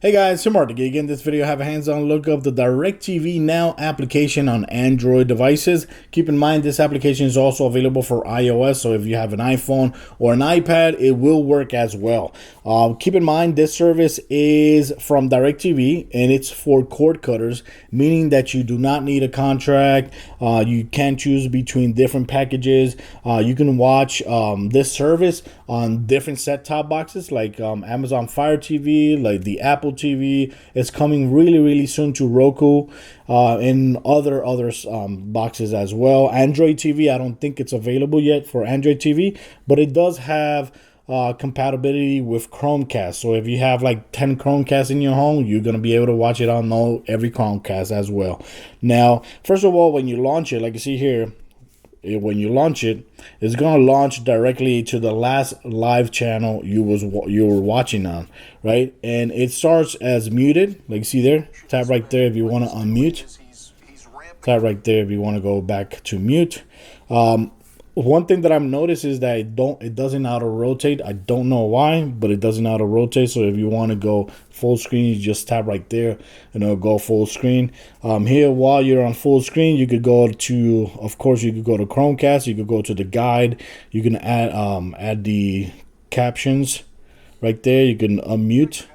Hey guys, Tim Martin again. In this video, I have a hands-on look of the DirecTV Now application on Android devices. Keep in mind, this application is also available for iOS, so if you have an iPhone or an iPad, it will work as well. Keep in mind, this service is from DirecTV, and it's for cord cutters, meaning that you do not need a contract. You can choose between different packages. You can watch this service on different set-top boxes like Amazon Fire TV, like the Apple TV. It's coming really soon to Roku and other boxes as well. Android TV, I don't think it's available yet for Android TV, but it does have compatibility with Chromecast. So if you have like 10 Chromecasts in your home, you're going to be able to watch it on every Chromecast as well. Now, first of all, when you launch it, like you see here, when you launch it, it's going to launch directly to the last live channel you were watching on, right? And it starts as muted, like you see there. Tap right there if you want to unmute. Tap right there if you want to go back to mute. One thing that I've noticed is that it doesn't auto rotate. I don't know why, but it doesn't auto rotate. So if you want to go full screen, you just tap right there and it'll go full screen. Here, while you're on full screen, you could go to, of course, you could go to Chromecast. You could go to the guide. You can add the captions right there. You can unmute,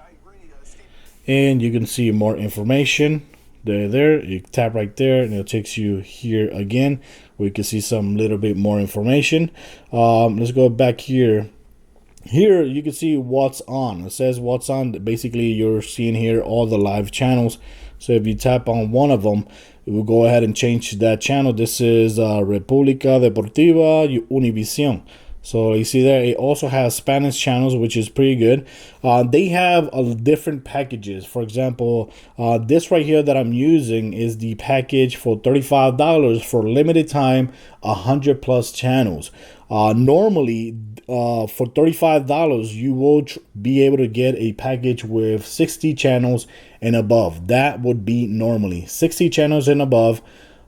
and you can see more information. There you tap right there and it takes you here again where you can see some little bit more information. Let's go back here. Here you can see what's on. It says what's on. Basically, you're seeing here all the live channels. So if you tap on one of them, it will go ahead and change that channel. This is República Deportiva Univision. So you see there, it also has Spanish channels, which is pretty good. They have different packages. For example, this right here that I'm using is the package for $35 for limited time, 100 plus channels. Normally, for $35, you will be able to get a package with 60 channels and above. That would be normally 60 channels and above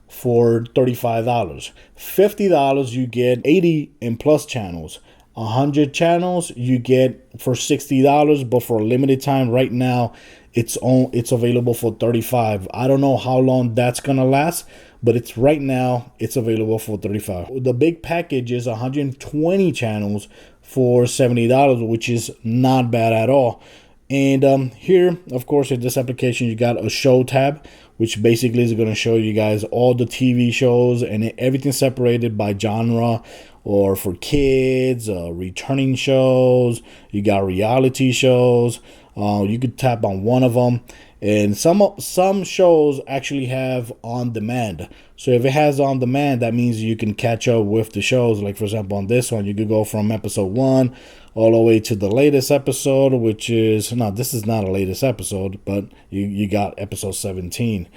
for $35. $50 you get 80 and plus channels. 100 channels you get for $60, but for a limited time right now it's available for $35. I don't know how long that's gonna last, but it's right now it's available for $35. The big package is 120 channels for $70, which is not bad at all. And here, of course, in this application, you got a show tab, which basically is going to show you guys all the TV shows and everything separated by genre, or for kids, returning shows. You got reality shows. You could tap on one of them. And some shows actually have on demand. So if it has on demand, that means you can catch up with the shows. Like, for example, on this one, you could go from episode 1 all the way to the latest episode, which is, no, this is not a latest episode, but you got episode 17.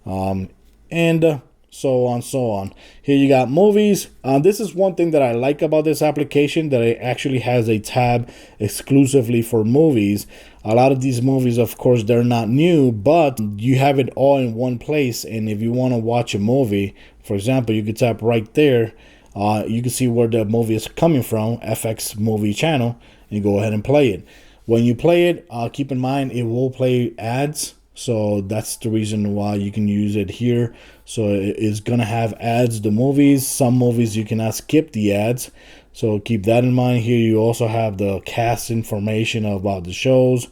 And so on. Here you got movies. This is one thing that I like about this application, that it actually has a tab exclusively for movies. A lot of these movies, of course, they're not new, but you have it all in one place. And if you want to watch a movie, for example, you could tap right there. You can see where the movie is coming from, FX movie channel, and go ahead and play it. When you play it, keep in mind it will play ads. So that's the reason why you can use it here. So it's going to have ads, the movies. Some movies you cannot skip the ads. So keep that in mind. Here you also have the cast information about the shows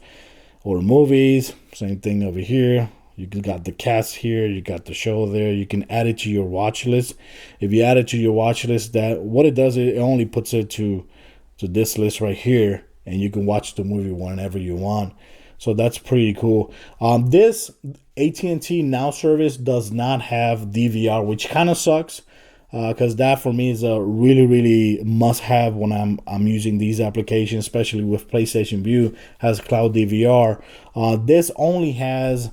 or movies. Same thing over here. You got the cast here. You got the show there. You can add it to your watch list. If you add it to your watch list, that what it does, it only puts it to this list right here. And you can watch the movie whenever you want. So that's pretty cool. This AT&T Now service does not have DVR, which kind of sucks, because that for me is a really must-have when I'm using these applications, especially with PlayStation Vue has cloud DVR. This only has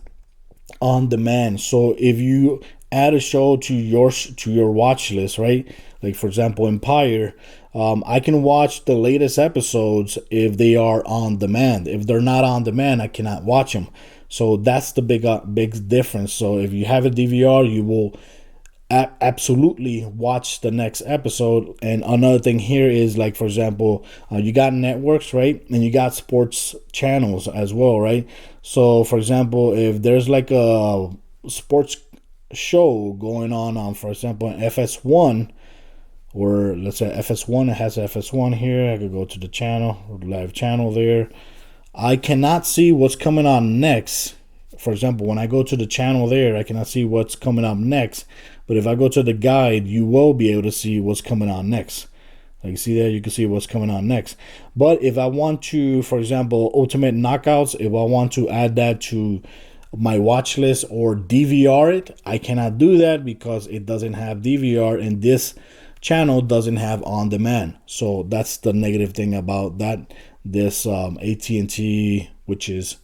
on demand. So if you add a show to your watch list, right? Like, for example, Empire. I can watch the latest episodes if they are on demand. If they're not on demand, I cannot watch them. So that's the big difference. So if you have a DVR, you will absolutely watch the next episode. And another thing here is, like, for example, you got networks, right? And you got sports channels as well, right? So for example, if there's like a sports show going on, for example, FS1, or let's say FS1, it has FS1 here. I could go to the channel, live channel there. I cannot see what's coming on next. For example, when I go to the channel there, I cannot see what's coming up next. But if I go to the guide, you will be able to see what's coming on next. Like, see there, you can see what's coming on next. But if I want to, for example, Ultimate Knockouts, if I want to add that to my watch list or DVR it, I cannot do that because it doesn't have DVR, and this channel doesn't have on demand. So that's the negative thing about that, this AT&T, which is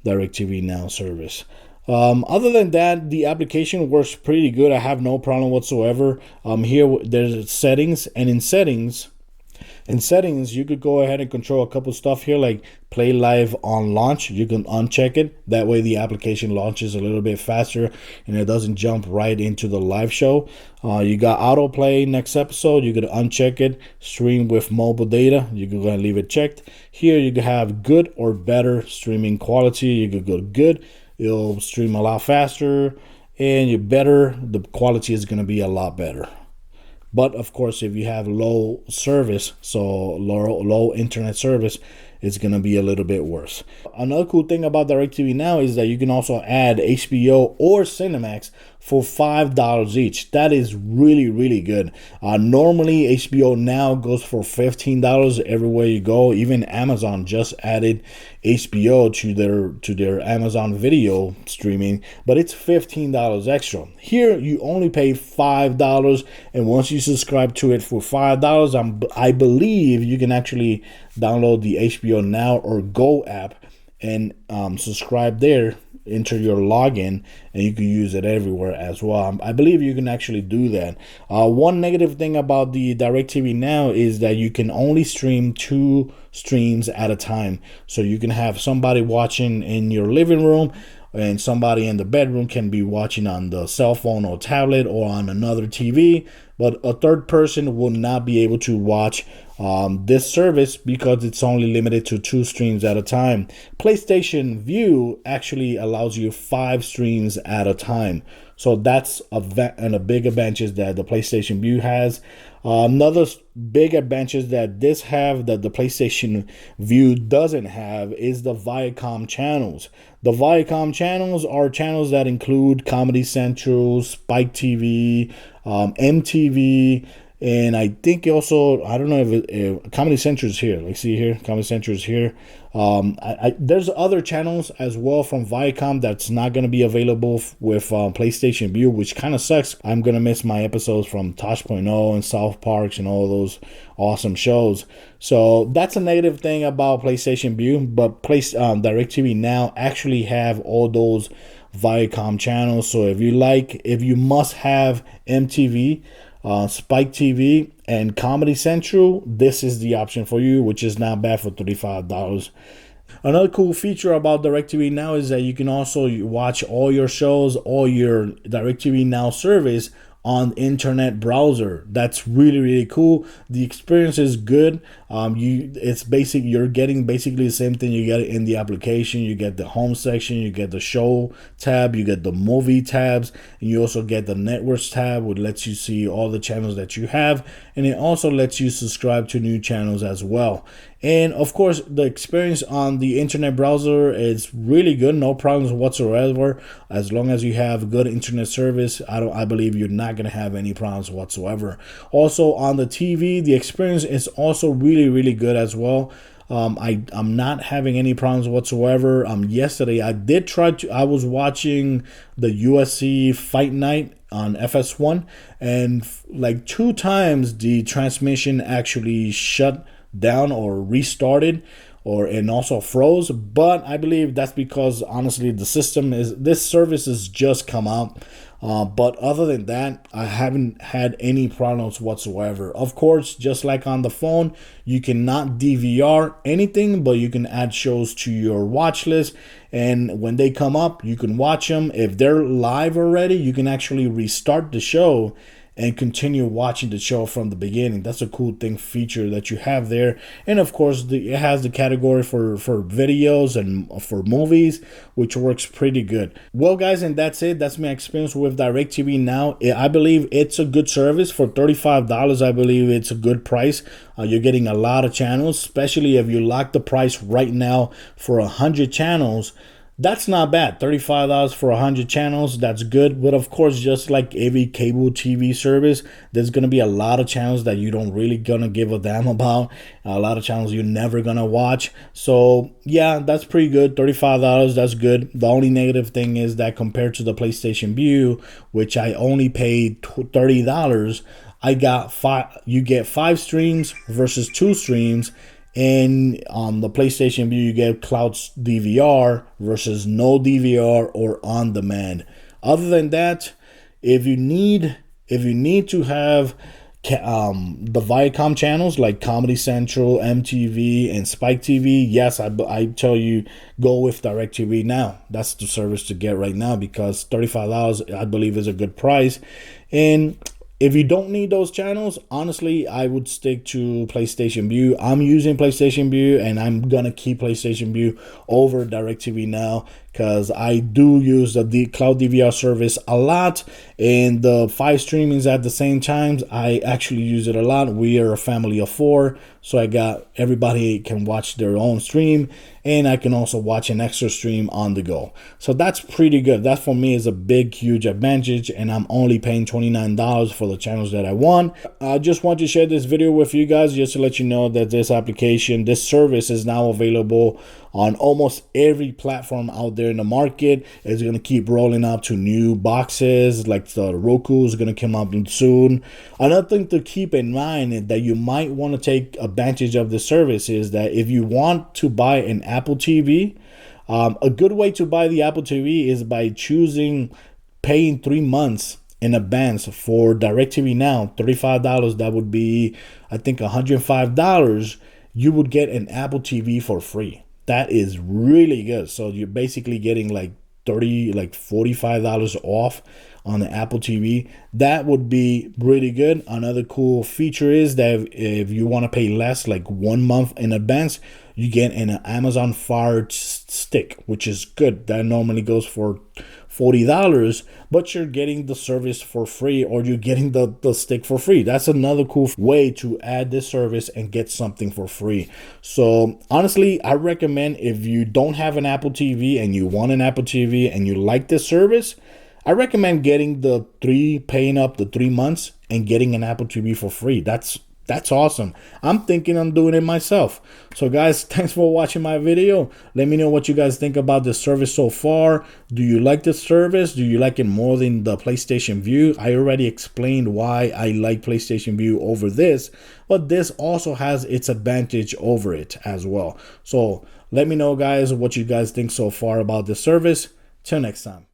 DirecTV Now service. Other than that, the application works pretty good. I have no problem whatsoever. Here there's settings, and in settings, you could go ahead and control a couple stuff here, like play live on launch. You can uncheck it. That way the application launches a little bit faster and it doesn't jump right into the live show. You got autoplay next episode. You could uncheck it. Stream with mobile data. You can go ahead and leave it checked. Here you can have good or better streaming quality. You could go to good. It'll stream a lot faster, and you better, the quality is going to be a lot better. But of course, if you have low service, so low internet service, it's going to be a little bit worse. Another cool thing about DirecTV Now is that you can also add HBO or Cinemax for $5 each. That is really, really good. Normally, HBO Now goes for $15 everywhere you go. Even Amazon just added HBO to their Amazon Video streaming, but it's $15 extra. Here, you only pay $5, and once you subscribe to it for $5, I believe you can actually download the HBO Now or Go app and subscribe there, enter your login, and you can use it everywhere as well. I believe you can actually do that. One negative thing about the DirecTV Now is that you can only stream 2 streams at a time. So you can have somebody watching in your living room, and somebody in the bedroom can be watching on the cell phone or tablet or on another TV, but a third person will not be able to watch this service because it's only limited to 2 streams at a time. PlayStation Vue actually allows you 5 streams at a time. So that's a big advantage that the PlayStation Vue has. Another big advantage that this have that the PlayStation Vue doesn't have is the Viacom channels. The Viacom channels are channels that include Comedy Central, Spike TV, MTV, and I think also, I don't know if Comedy Central is here. Like, see here, Comedy Central is here. There's other channels as well from Viacom that's not going to be available with PlayStation Vue, which kind of sucks. I'm going to miss my episodes from Tosh.0 and South Parks and all those awesome shows. So that's a negative thing about PlayStation Vue, but DirecTV Now actually have all those Viacom channels. So if you must have MTV, Spike TV, and Comedy Central, this is the option for you, which is not bad for $35. Another cool feature about DirecTV Now is that you can also watch all your shows, all your DirecTV Now service on internet browser. That's really, really cool. The experience is good. You're getting basically the same thing you get in the application. You get the home section, you get the show tab, you get the movie tabs, and you also get the networks tab, which lets you see all the channels that you have, and it also lets you subscribe to new channels as well. And of course, the experience on the internet browser is really good, no problems whatsoever. As long as you have good internet service, I believe you're not going to have any problems whatsoever. Also on the TV, the experience is also really, really good as well. I'm not having any problems whatsoever. Yesterday I was watching the UFC Fight Night on FS1, and like 2 times the transmission actually shut down or restarted, and also froze. But I believe that's because honestly this service has just come out. But other than that, I haven't had any problems whatsoever. Of course, just like on the phone, you cannot DVR anything, but you can add shows to your watch list. And when they come up, you can watch them. If they're live already, you can actually restart the show and continue watching the show from the beginning. That's a cool feature that you have there. And of course, it has the category for videos and for movies, which works pretty good. Well, guys, and that's it. That's my experience with DirecTV Now. I believe it's a good service for $35. I believe it's a good price. You're getting a lot of channels, especially if you lock the price right now for 100 channels. That's not bad. $35 for 100 channels. That's good. But of course, just like every cable TV service, there's going to be a lot of channels that you don't really going to give a damn about. A lot of channels you're never going to watch. So yeah, that's pretty good. $35, that's good. The only negative thing is that compared to the PlayStation Vue, which I only paid $30, I got you get 5 streams versus 2 streams. And on the PlayStation Vue, you get cloud DVR versus no DVR or on demand. Other than that, if you need to have the Viacom channels like Comedy Central, MTV, and Spike TV, yes, I tell you, go with DirecTV Now. That's the service to get right now because $35, I believe, is a good price. And if you don't need those channels, honestly, I would stick to PlayStation Vue. I'm using PlayStation Vue, and I'm going to keep PlayStation Vue over DirecTV Now because I do use the cloud DVR service a lot, and the 5 streamings at the same time, I actually use it a lot. We are a family of 4, so I got everybody can watch their own stream, and I can also watch an extra stream on the go. So that's pretty good. That for me is a big, huge advantage, and I'm only paying $29 for the channels that I want. I just want to share this video with you guys just to let you know that this service is now available on almost every platform out there in the market. It's going to keep rolling out to new boxes, like the Roku is going to come out soon. Another thing to keep in mind is that you might want to take advantage of the service is that if you want to buy an Apple TV, a good way to buy the Apple TV is by paying 3 months in advance for DirecTV Now. $35, that would be, I think, $105. You would get an Apple TV for free. That is really good. So you're basically getting like $45 off on the Apple TV. That would be really good. Another cool feature is that if you want to pay less, like 1 month in advance, you get an Amazon Fire Stick, which is good. That normally goes for $40, but you're getting the service for free, or you're getting the stick for free. That's another cool way to add this service and get something for free. So honestly, I recommend if you don't have an Apple TV and you want an Apple TV and you like this service, I recommend paying up the 3 months and getting an Apple TV for free. That's awesome. I'm thinking on doing it myself. So guys, thanks for watching my video. Let me know what you guys think about the service so far. Do you like the service? Do you like it more than the PlayStation Vue? I already explained why I like PlayStation Vue over this, but this also has its advantage over it as well. So let me know, guys, what you guys think so far about this service. Till next time.